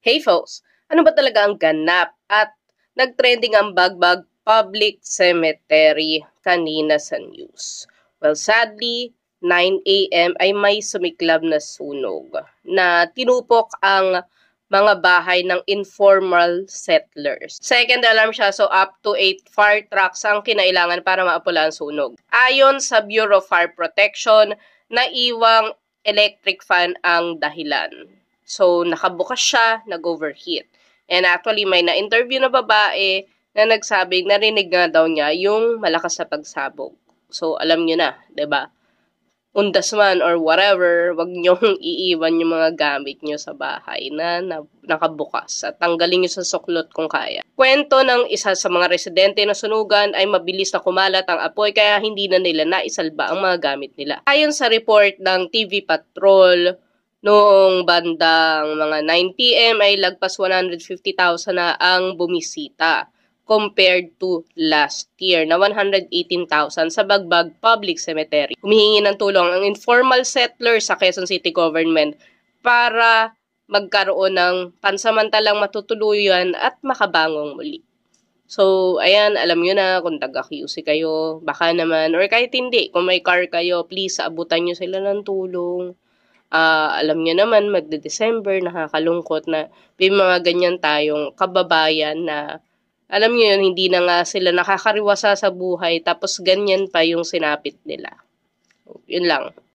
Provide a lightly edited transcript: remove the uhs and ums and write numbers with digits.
Hey folks, ano ba talaga ang ganap at nagtrending ang Bagbag Public Cemetery kanina sa news? Well, sadly, 9 a.m. ay may sumiklab na sunog na tinupok ang mga bahay ng informal settlers. Second alarm siya, so up to 8 fire trucks ang kinailangan para maapula ang sunog. Ayon sa Bureau of Fire Protection, naiwang electric fan ang dahilan. So, nakabukas siya, nag-overheat. And actually, may na-interview na babae na nagsabing narinig nga daw niya yung malakas na pagsabog. So, alam niyo na, 'di ba? Undas man or whatever, wag niyong iiwan yung mga gamit niyo sa bahay na nakabukas at tanggalin niyo sa suklot kung kaya. Kwento ng isa sa mga residente na sunugan ay mabilis na kumalat ang apoy kaya hindi na nila naisalba ang mga gamit nila. Ayon sa report ng TV Patrol, noong bandang mga 9 p.m. ay lagpas 150,000 na ang bumisita compared to last year na 118,000 sa Bagbag Public Cemetery. Humihingi ng tulong ang informal settlers sa Quezon City Government para magkaroon ng pansamantalang matutuluyan at makabangong muli. So, ayan, alam nyo na kung taga-QC kayo, baka naman, or kahit hindi, kung may car kayo, please, abutan nyo sila ng tulong. Alam niyo naman, magde-December, nakakalungkot na may mga ganyan tayong kababayan na, alam niyo yun, hindi na nga sila nakakariwasa sa buhay, tapos ganyan pa yung sinapit nila. So, yun lang.